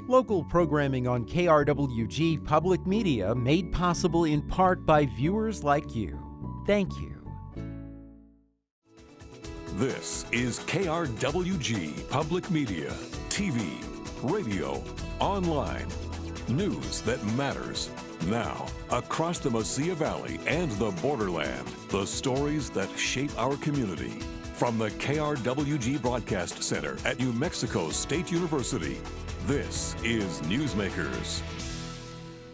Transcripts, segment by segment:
Local programming on KRWG Public Media made possible in part by viewers like you. Thank you. This is KRWG Public Media, TV, radio, online, news that matters. Now, across the Mesilla Valley and the borderland, the stories that shape our community. From the KRWG Broadcast Center at New Mexico State University, this is Newsmakers.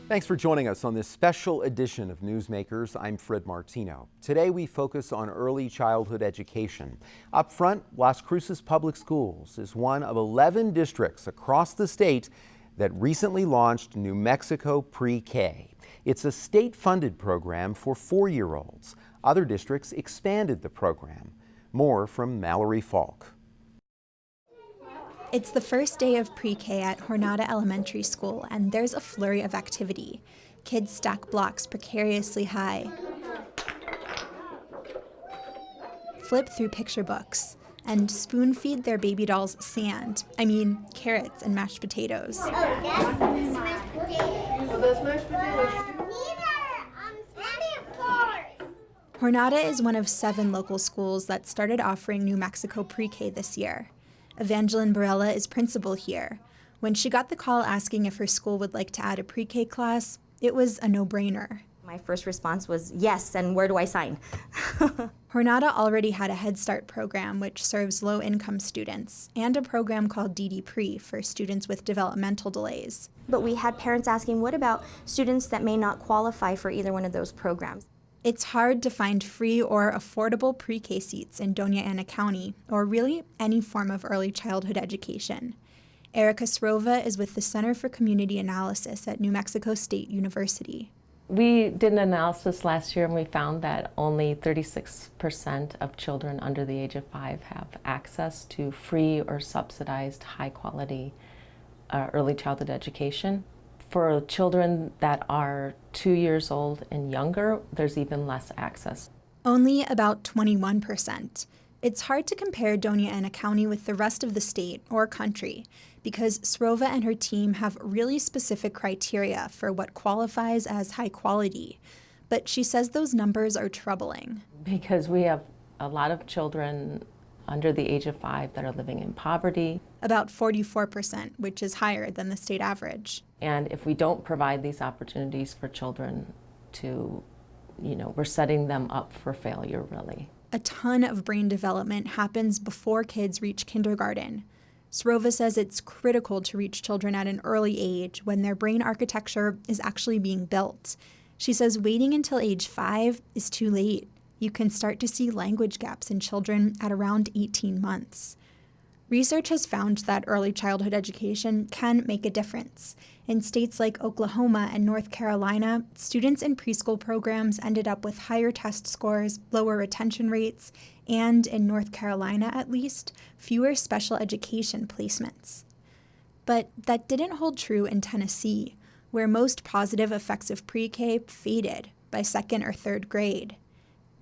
Thanks for joining us on this special edition of Newsmakers. I'm Fred Martino. Today we focus on early childhood education. Up front, Las Cruces Public Schools is one of 11 districts across the state that recently launched New Mexico Pre-K. It's a state-funded program for 4-year-olds. Other districts expanded the program. More from Mallory Falk. It's the first day of pre-K at Jornada Elementary School, and there's a flurry of activity. Kids stack blocks precariously high, flip through picture books, and spoon-feed their baby dolls carrots and mashed potatoes. Oh, that's mashed potatoes. Oh, that's mashed potatoes. Jornada is one of 7 local schools that started offering New Mexico Pre-K this year. Evangeline Barella is principal here. When she got the call asking if her school would like to add a pre-K class, it was a no-brainer. My first response was yes, and where do I sign? Jornada already had a Head Start program which serves low-income students, and a program called DD Pre for students with developmental delays. But we had parents asking, what about students that may not qualify for either one of those programs? It's hard to find free or affordable pre-K seats in Doña Ana County, or really any form of early childhood education. Erica Srova is with the Center for Community Analysis at New Mexico State University. We did an analysis last year and we found that only 36% of children under the age of 5 have access to free or subsidized high-quality early childhood education. For children that are 2 years old and younger, there's even less access. Only about 21%. It's hard to compare Doña Ana County with the rest of the state or country because Srova and her team have really specific criteria for what qualifies as high quality. But she says those numbers are troubling. Because we have a lot of children under the age of 5 that are living in poverty. About 44%, which is higher than the state average. And if we don't provide these opportunities for children to, we're setting them up for failure, really. A ton of brain development happens before kids reach kindergarten. Srova says it's critical to reach children at an early age when their brain architecture is actually being built. She says waiting until age 5 is too late. You can start to see language gaps in children at around 18 months. Research has found that early childhood education can make a difference. In states like Oklahoma and North Carolina, students in preschool programs ended up with higher test scores, lower retention rates, and, in North Carolina at least, fewer special education placements. But that didn't hold true in Tennessee, where most positive effects of pre-K faded by 2nd or 3rd grade.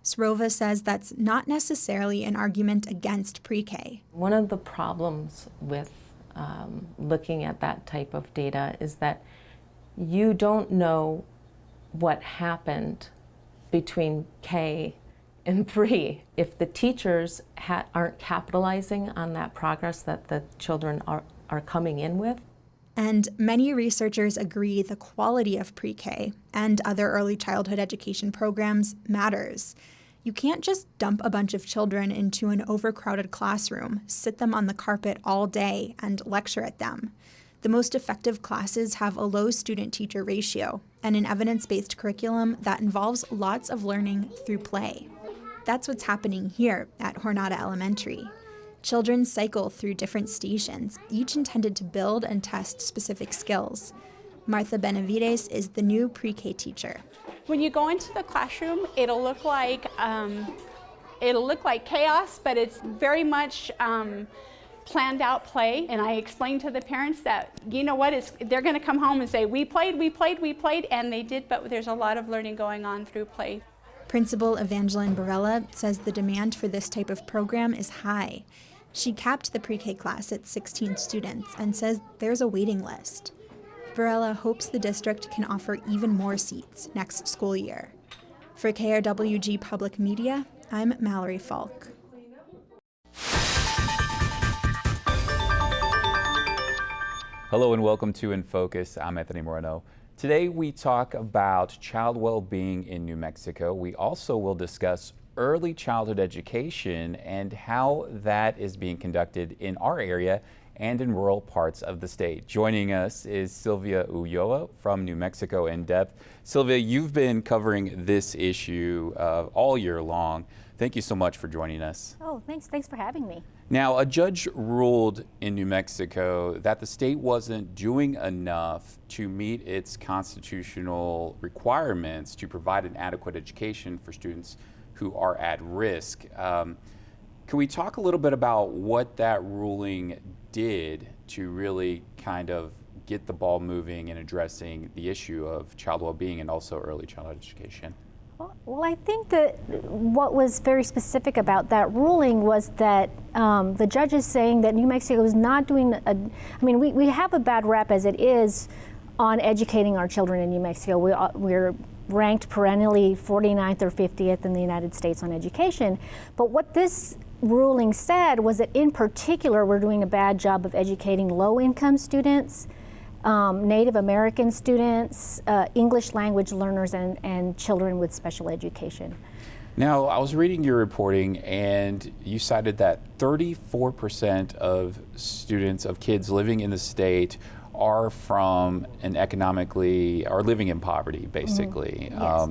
Srova says that's not necessarily an argument against pre-K. One of the problems with looking at that type of data is that you don't know what happened between K and 3 if the teachers aren't capitalizing on that progress that the children are coming in with. And many researchers agree the quality of pre-K and other early childhood education programs matters. You can't just dump a bunch of children into an overcrowded classroom, sit them on the carpet all day, and lecture at them. The most effective classes have a low student-teacher ratio and an evidence-based curriculum that involves lots of learning through play. That's what's happening here at Jornada Elementary. Children cycle through different stations, each intended to build and test specific skills. Martha Benavides is the new pre-K teacher. When you go into the classroom, it'll look like chaos, but it's very much planned out play. And I explained to the parents that, they're going to come home and say, we played, and they did, but there's a lot of learning going on through play. Principal Evangeline Barella says the demand for this type of program is high. She capped the pre-K class at 16 students and says there's a waiting list. Varela hopes the district can offer even more seats next school year. For KRWG Public Media, I'm Mallory Falk. Hello and welcome to In Focus. I'm Anthony Moreno. Today we talk about child well-being in New Mexico. We also will discuss early childhood education and how that is being conducted in our area and in rural parts of the state. Joining us is Sylvia Ulloa from New Mexico In Depth. Sylvia, you've been covering this issue all year long. Thank you so much for joining us. Oh, thanks for having me. Now, a judge ruled in New Mexico that the state wasn't doing enough to meet its constitutional requirements to provide an adequate education for students who are at risk. Can we talk a little bit about what that ruling did to really kind of get the ball moving in addressing the issue of child well-being and also early childhood education? Well, I think that what was very specific about that ruling was that the judge is saying that New Mexico is not doing we have a bad rep as it is on educating our children in New Mexico. We're ranked perennially 49th or 50th in the United States on education. But what this ruling said was that in particular we're doing a bad job of educating low-income students, Native American students, English language learners, and children with special education. Now, I was reading your reporting and you cited that 34% of students, of kids living in the state are from an economically, are living in poverty, basically. Yes.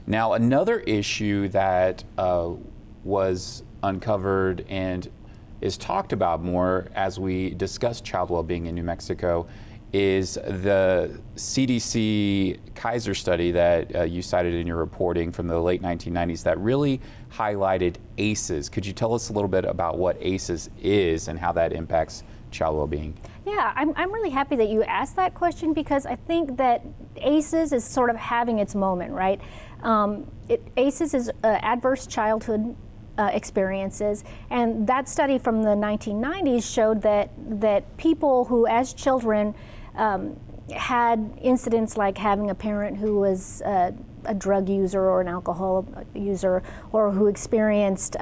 Now, another issue that was uncovered and is talked about more as we discuss child well-being in New Mexico is the Cdc Kaiser Study that you cited in your reporting from the late 1990s that really highlighted ACEs. Could you tell us a little bit about what ACEs is and how that impacts child well-being? Yeah, I'm really happy that you asked that question because I think that ACEs is sort of having its moment, right? ACEs is adverse childhood experiences, and that study from the 1990s showed that people who as children had incidents like having a parent who was a drug user or an alcohol user, or who experienced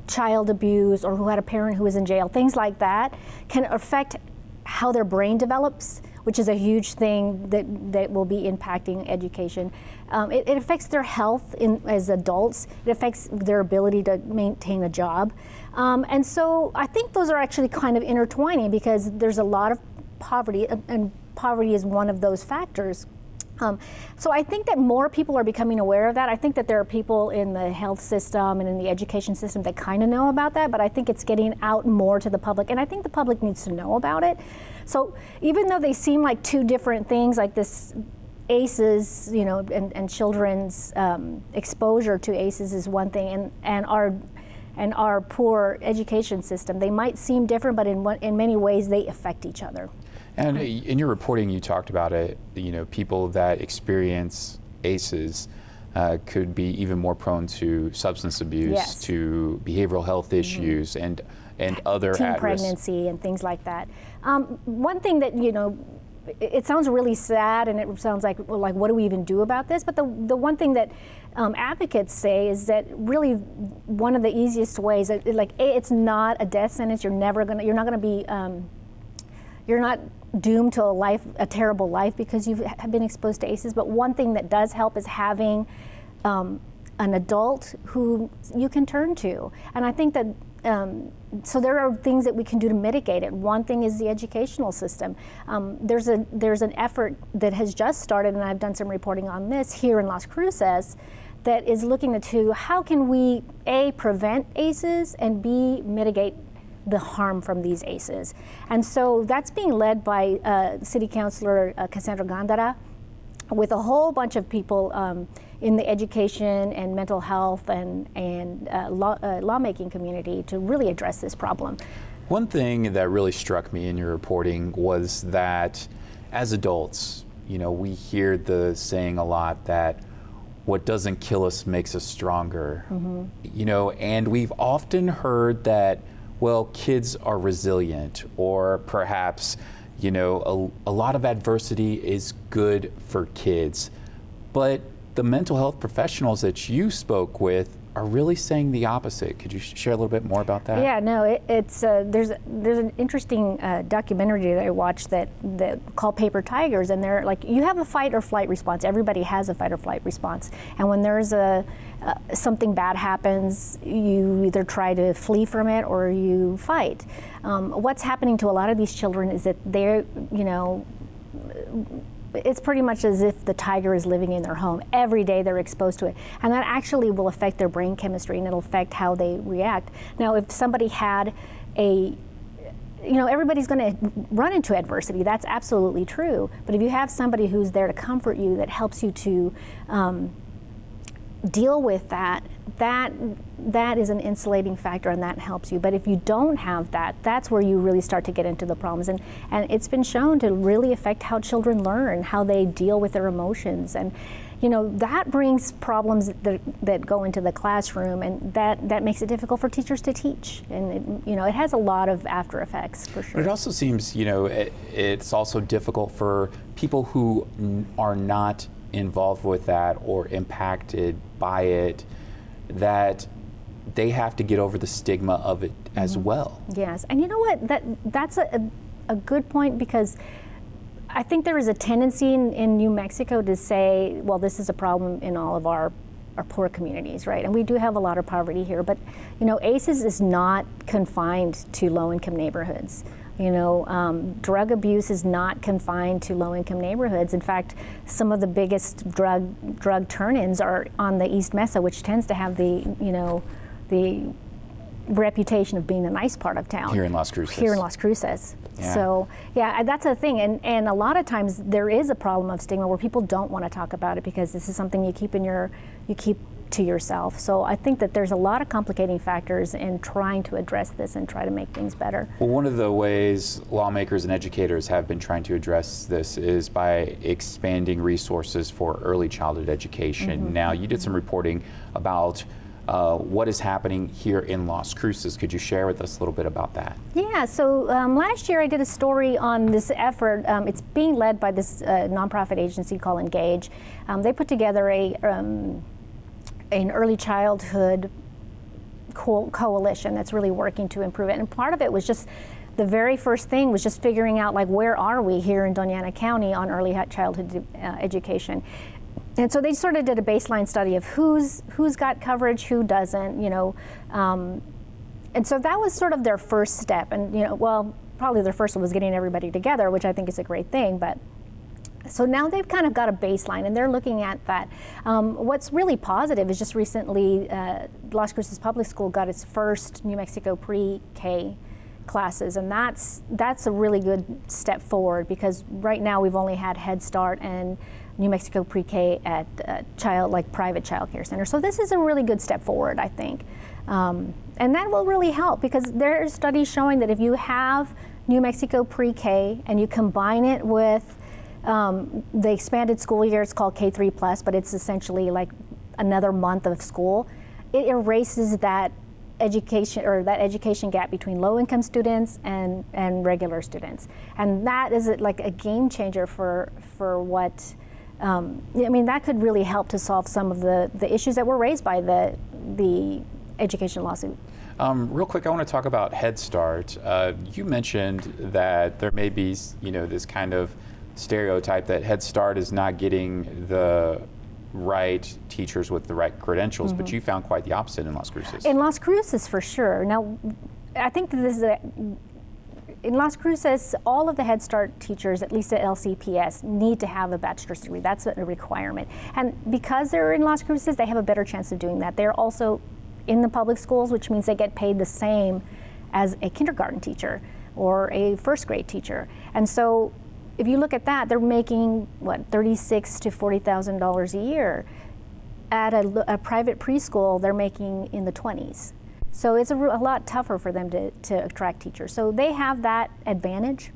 child abuse, or who had a parent who was in jail, things like that can affect how their brain develops, which is a huge thing that will be impacting education. It affects their health as adults. It affects their ability to maintain a job. And so I think those are actually kind of intertwining because there's a lot of poverty, and poverty is one of those factors. So I think that more people are becoming aware of that. I think that there are people in the health system and in the education system that kind of know about that, but I think it's getting out more to the public, and I think the public needs to know about it. So even though they seem like two different things, like this ACEs, and children's exposure to ACEs is one thing, and our poor education system, they might seem different, but in many ways they affect each other. And in your reporting, you talked about it. People that experience ACEs could be even more prone to substance abuse, yes, to behavioral health issues, and other teen at-risk pregnancy and things like that. One thing that it sounds really sad, and it sounds like what do we even do about this? But the one thing that advocates say is that really one of the easiest ways, it's not a death sentence. You're not doomed to a terrible life because you have been exposed to ACEs. But one thing that does help is having an adult who you can turn to. And I think that so there are things that we can do to mitigate it. One thing is the educational system. There's an effort that has just started, and I've done some reporting on this here in Las Cruces, that is looking into how can we A, prevent ACEs, and B, mitigate the harm from these ACEs. And so that's being led by City Councilor Cassandra Gandara, with a whole bunch of people in the education and mental health and lawmaking community to really address this problem. One thing that really struck me in your reporting was that as adults, we hear the saying a lot that what doesn't kill us makes us stronger. You know, and we've often heard that, well, kids are resilient, or perhaps, you know, a lot of adversity is good for kids. But the mental health professionals that you spoke with are really saying the opposite. Could you share a little bit more about that? Yeah, no, it's there's an interesting documentary that I watched that called Paper Tigers, and they're like, you have a fight or flight response. Everybody has a fight or flight response, and when there's something bad happens, you either try to flee from it or you fight. What's happening to a lot of these children is that they're, you know, it's pretty much as if the tiger is living in their home. Every day they're exposed to it. And that actually will affect their brain chemistry, and it'll affect how they react. Now, if somebody had you know, everybody's going to run into adversity. That's absolutely true. But if you have somebody who's there to comfort you, that helps you to deal with that is an insulating factor, and that helps you. But if you don't have that, that's where you really start to get into the problems. And it's been shown to really affect how children learn, how they deal with their emotions. And, you know, that brings problems that go into the classroom, and that makes it difficult for teachers to teach. And, you know, it has a lot of after effects, for sure. But it also seems, you know, it's also difficult for people who are not involved with that or impacted by it, that they have to get over the stigma of it as well. Yes, and you know what, that's a good point, because I think there is a tendency in New Mexico to say, well, this is a problem in all of our poor communities, right? And we do have a lot of poverty here, but, you know, ACEs is not confined to low-income neighborhoods. You know, drug abuse is not confined to low-income neighborhoods. In fact, some of the biggest drug turn-ins are on the East Mesa, which tends to have the reputation of being the nice part of town. Here in Las Cruces. Here in Las Cruces. Yeah. So, yeah, that's a thing. And a lot of times there is a problem of stigma where people don't want to talk about it, because this is something you keep to yourself. So I think that there's a lot of complicating factors in trying to address this and try to make things better. Well, one of the ways lawmakers and educators have been trying to address this is by expanding resources for early childhood education. Now, you did some reporting about what is happening here in Las Cruces. Could you share with us a little bit about that? Yeah, so last year I did a story on this effort. It's being led by this nonprofit agency called Engage. They put together an early childhood coalition that's really working to improve it. And part of it was just, the very first thing was just figuring out, like, where are we here in Doña Ana County on early childhood education. And so they sort of did a baseline study of who's got coverage, who doesn't, you know. And so that was sort of their first step. And, you know, well, probably their first one was getting everybody together, which I think is a great thing. But so now they've kind of got a baseline, and they're looking at that. What's really positive is just recently Las Cruces Public School got its first New Mexico pre-K classes, and that's a really good step forward, because right now we've only had Head Start and New Mexico pre-K at private child care centers. So this is a really good step forward, I think. And that will really help, because there are studies showing that if you have New Mexico pre-K and you combine it with the expanded school year, it's called K3+, but it's essentially like another month of school, it erases that education gap between low-income students and regular students. And that is like a game changer for what, I mean, that could really help to solve some of the issues that were raised by the education lawsuit. Real quick, I want to talk about Head Start. You mentioned that there may be, you know, this kind of stereotype that Head Start is not getting the right teachers with the right credentials, but you found quite the opposite in Las Cruces. In Las Cruces, for sure. Now, I think that this is in Las Cruces, all of the Head Start teachers, at least at LCPS, need to have a bachelor's degree. That's a requirement. And because they're in Las Cruces, they have a better chance of doing that. They're also in the public schools, which means they get paid the same as a kindergarten teacher or a first grade teacher. And so if you look at that, they're making, what, $36,000 to $40,000 a year. At a private preschool, they're making in the 20s. So it's a lot tougher for them to attract teachers. So they have that advantage.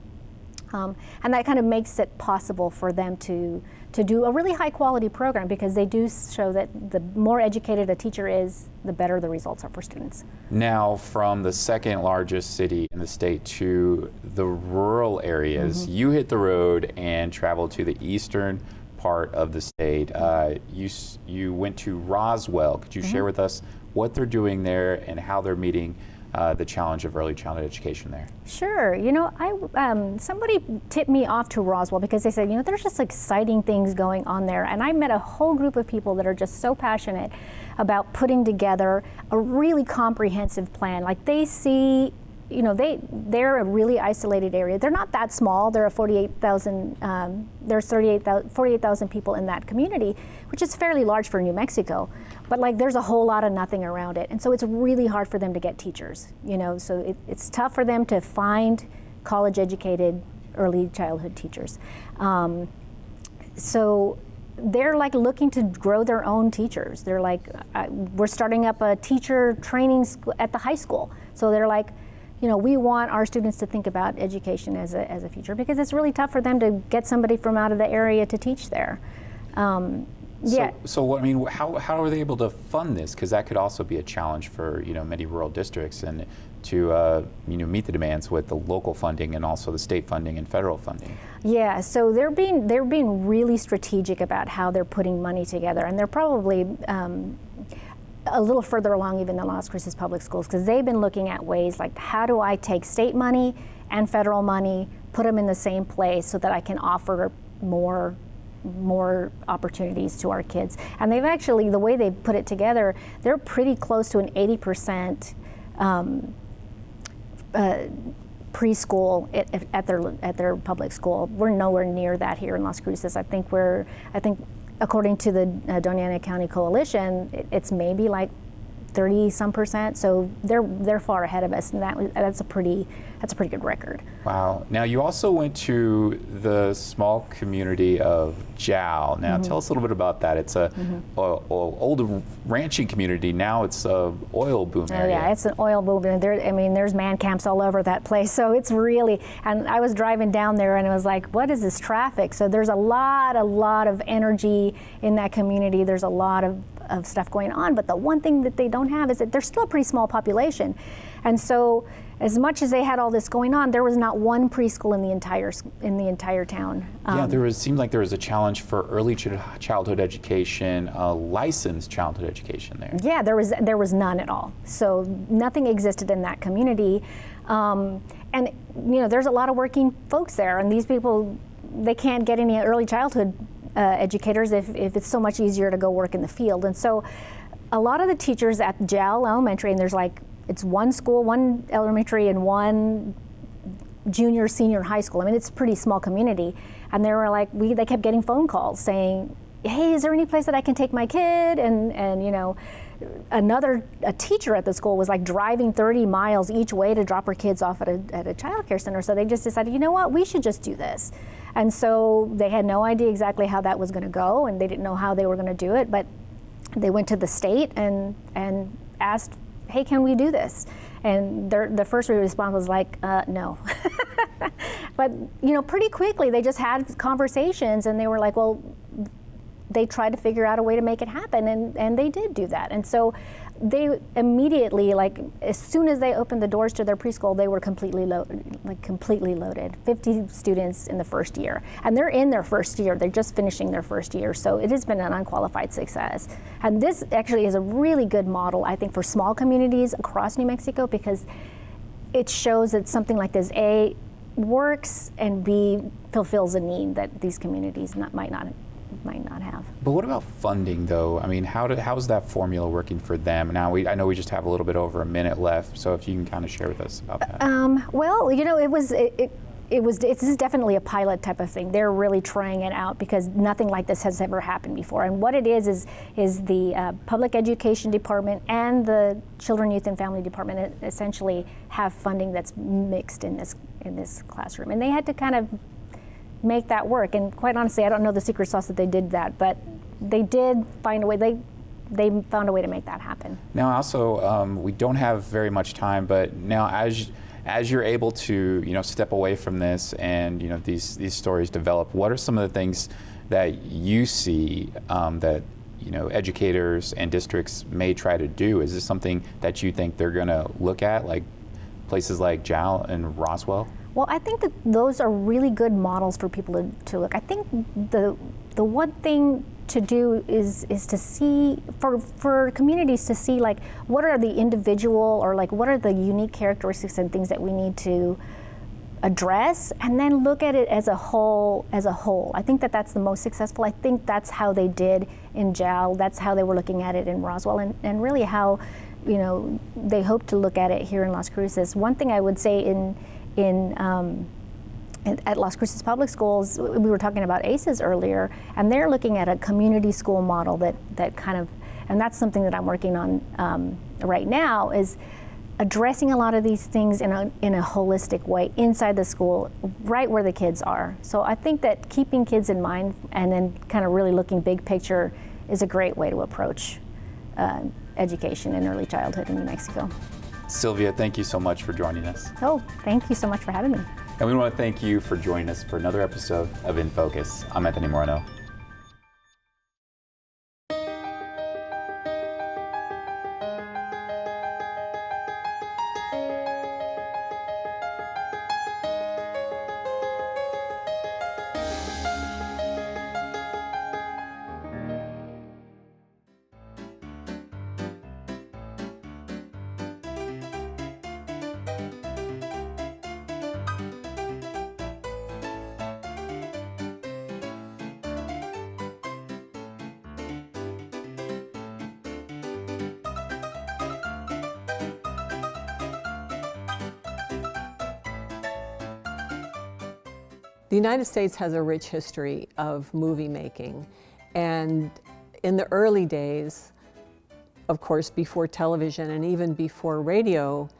And that kind of makes it possible for them to do a really high quality program, because they do show that the more educated a teacher is, the better the results are for students. Now, from the second largest city in the state to the rural areas, you hit the road and traveled to the eastern part of the state. You went to Roswell. Could you share with us what they're doing there and how they're meeting the challenge of early childhood education there? Sure. You know, somebody tipped me off to Roswell because they said, you know, there's just exciting things going on there. And I met a whole group of people that are just so passionate about putting together a really comprehensive plan. Like, they see, you know, they're a really isolated area. They're not that small. There are 48,000. There's 48,000 people in that community, which is fairly large for New Mexico. But like, there's a whole lot of nothing around it, and so it's really hard for them to get teachers. You know, so it's tough for them to find college-educated early childhood teachers. So they're like looking to grow their own teachers. They're like, we're starting up a teacher training school at the high school. So they're like, you know, we want our students to think about education as a future, because it's really tough for them to get somebody from out of the area to teach there. So I mean, how are they able to fund this? Because that could also be a challenge for, you know, many rural districts, and to you know, meet the demands with the local funding and also the state funding and federal funding. Yeah, so they're being really strategic about how they're putting money together, and they're probably a little further along even than Las Cruces Public Schools, because they've been looking at ways like, how do I take state money and federal money, put them in the same place so that I can offer more opportunities to our kids. And they've actually, the way they put it together, they're pretty close to an 80% preschool at their public school. We're nowhere near that here in Las Cruces. I think according to the Doña Ana County Coalition, it's maybe like 30-some%. So they're far ahead of us, and that's a pretty good record. Wow. Now, you also went to the small community of Jow. Now, tell us a little bit about that. It's a old ranching community. Now it's a oil boom area. Yeah, it's an oil boom. There's man camps all over that place. So it's really, and I was driving down there and it was like, what is this traffic? So there's a lot of energy in that community. There's a lot of stuff going on, but the one thing that they don't have is that they're still a pretty small population. And so as much as they had all this going on, there was not one preschool in the entire town. Seemed like there was a challenge for early childhood education, licensed childhood education there. Yeah, there was none at all. So nothing existed in that community. And you know, there's a lot of working folks there, and these people, they can't get any early childhood educators if it's so much easier to go work in the field. And so a lot of the teachers at Jow Elementary, and there's like, it's one school, one elementary and one junior, senior high school. I mean, it's a pretty small community. And they were like, they kept getting phone calls saying, hey, is there any place that I can take my kid? And you know, a teacher at the school was like driving 30 miles each way to drop her kids off at a child care center. So they just decided, you know what, we should just do this. And so they had no idea exactly how that was going to go, and they didn't know how they were going to do it, but they went to the state and asked, hey, can we do this? And the first response was like, no. But you know, pretty quickly they just had conversations, and they were like, well, they tried to figure out a way to make it happen, and they did do that. And so they immediately, like as soon as they opened the doors to their preschool, they were completely loaded. 50 students in the first year, and they're in their first year. They're just finishing their first year, so it has been an unqualified success. And this actually is a really good model, I think, for small communities across New Mexico, because it shows that something like this, A, works, and B, fulfills a need that these communities might not have. But what about funding, though? I mean, how's that formula working for them? Now, I know we just have a little bit over a minute left, so if you can kind of share with us about that. Well, you know, this is definitely a pilot type of thing. They're really trying it out because nothing like this has ever happened before. And what it is the Public Education Department and the Children, Youth, and Family Department essentially have funding that's mixed in this classroom, and they had to kind of make that work. And quite honestly, I don't know the secret sauce that they did that, but they did find a way. They found a way to make that happen. Now, also, we don't have very much time, but now as you're able to, step away from this and, these stories develop, what are some of the things that you see that, educators and districts may try to do? Is this something that you think they're going to look at, like places like Jal and Roswell? Well, I think that those are really good models for people to look. I think the one thing to do is to see, for communities to see, like, what are the individual or like what are the unique characteristics and things that we need to address, and then look at it as a whole. I think that that's the most successful. I think that's how they did in JAL. That's how they were looking at it in Roswell, and really how, they hope to look at it here in Las Cruces. One thing I would say at Las Cruces Public Schools, we were talking about ACEs earlier, and they're looking at a community school model that kind of, and that's something that I'm working on right now, is addressing a lot of these things in a holistic way inside the school, right where the kids are. So I think that keeping kids in mind and then kind of really looking big picture is a great way to approach education in early childhood in New Mexico. Sylvia, thank you so much for joining us. Oh, thank you so much for having me. And we want to thank you for joining us for another episode of In Focus. I'm Anthony Moreno. The United States has a rich history of movie making, and in the early days, of course, before television and even before radio,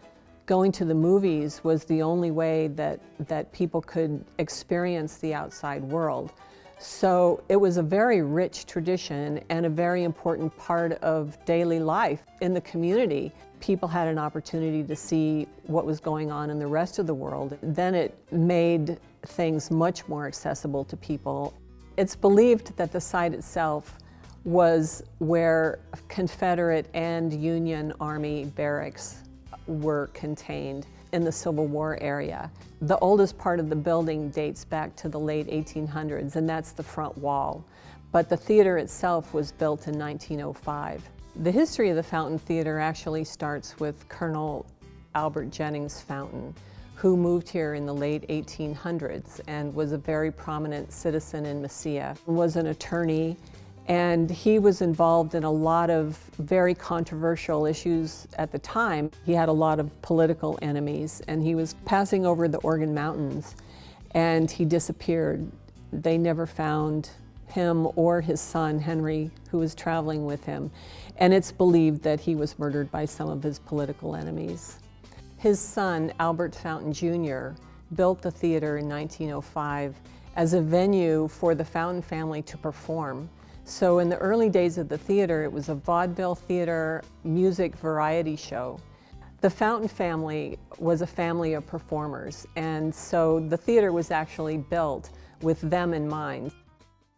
going to the movies was the only way that people could experience the outside world. So it was a very rich tradition and a very important part of daily life in the community. People had an opportunity to see what was going on in the rest of the world. Then it made things much more accessible to people. It's believed that the site itself was where Confederate and Union Army barracks were contained in the Civil War area. The oldest part of the building dates back to the late 1800s, and that's the front wall. But the theater itself was built in 1905. The history of the Fountain Theater actually starts with Colonel Albert Jennings Fountain, who moved here in the late 1800s and was a very prominent citizen in Mesilla, was an attorney, and he was involved in a lot of very controversial issues at the time. He had a lot of political enemies, and he was passing over the Organ Mountains, and he disappeared. They never found him or his son, Henry, who was traveling with him, and it's believed that he was murdered by some of his political enemies. His son, Albert Fountain Jr., built the theater in 1905 as a venue for the Fountain family to perform. So in the early days of the theater, it was a vaudeville theater music variety show. The Fountain family was a family of performers, and so the theater was actually built with them in mind.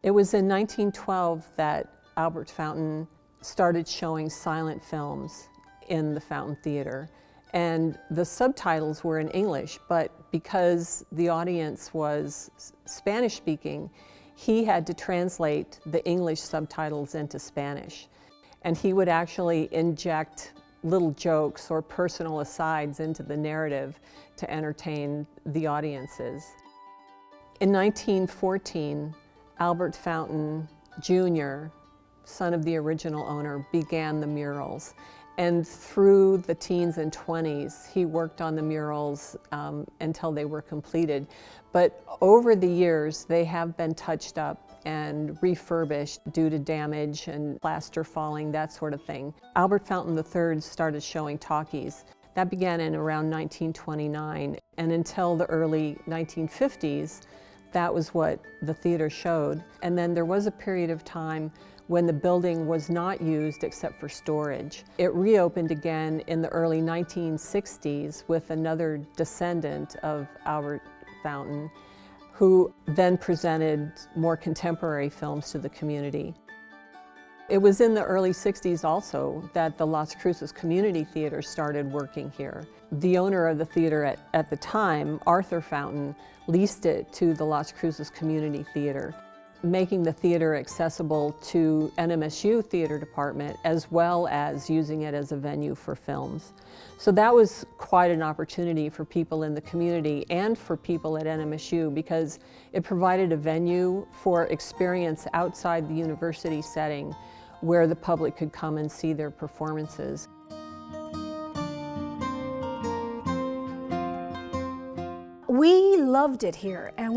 It was in 1912 that Albert Fountain started showing silent films in the Fountain Theater. And the subtitles were in English, but because the audience was Spanish speaking, he had to translate the English subtitles into Spanish. And he would actually inject little jokes or personal asides into the narrative to entertain the audiences. In 1914, Albert Fountain Jr., son of the original owner, began the murals. And through the teens and 20s, he worked on the murals until they were completed. But over the years, they have been touched up and refurbished due to damage and plaster falling, that sort of thing. Albert Fountain III started showing talkies. That began in around 1929, and until the early 1950s, that was what the theater showed. And then there was a period of time when the building was not used except for storage. It reopened again in the early 1960s with another descendant of Albert Fountain, who then presented more contemporary films to the community. It was in the early 60s also that the Las Cruces Community Theater started working here. The owner of the theater at the time, Arthur Fountain, leased it to the Las Cruces Community Theater, making the theater accessible to NMSU theater department as well as using it as a venue for films. So that was quite an opportunity for people in the community and for people at NMSU because it provided a venue for experience outside the university setting where the public could come and see their performances. We loved it here, and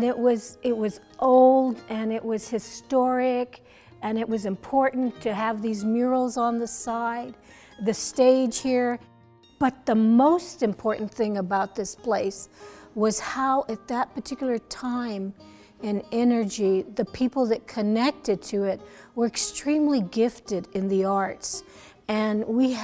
it was old, and it was historic, and it was important to have these murals on the side, the stage here. But the most important thing about this place was how at that particular time and energy, the people that connected to it were extremely gifted in the arts. And we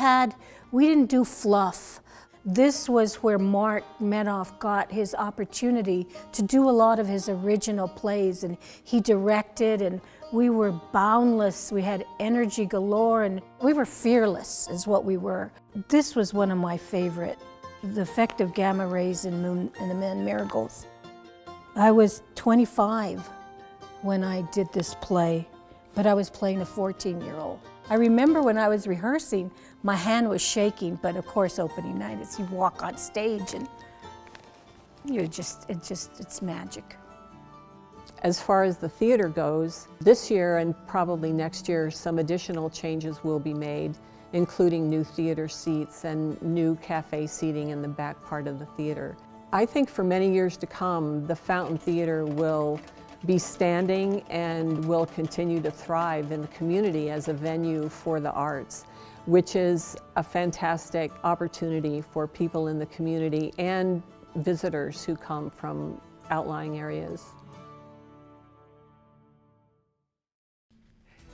didn't do fluff. This was where Mark Menoff got his opportunity to do a lot of his original plays, and he directed, and we were boundless. We had energy galore, and we were fearless is what we were. This was one of my favorite, the effect of gamma rays in the Men Miracles. I was 25 when I did this play, but I was playing a 14-year-old. I remember when I was rehearsing, my hand was shaking, but of course opening night is you walk on stage and it's magic. As far as the theater goes, this year and probably next year, some additional changes will be made, including new theater seats and new cafe seating in the back part of the theater. I think for many years to come, the Fountain Theater will be standing and will continue to thrive in the community as a venue for the arts, which is a fantastic opportunity for people in the community and visitors who come from outlying areas.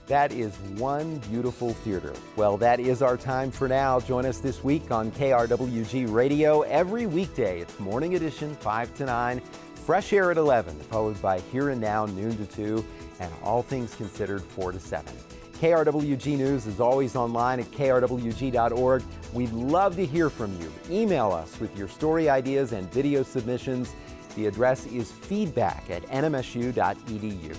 That is one beautiful theater. Well, that is our time for now. Join us this week on KRWG Radio every weekday. It's Morning Edition, 5 to 9, Fresh Air at 11, followed by Here and Now, noon to 2, and All Things Considered, 4 to 7. KRWG News is always online at krwg.org. We'd love to hear from you. Email us with your story ideas and video submissions. The address is feedback@nmsu.edu.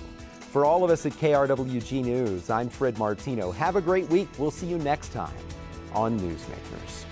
For all of us at KRWG News, I'm Fred Martino. Have a great week. We'll see you next time on Newsmakers.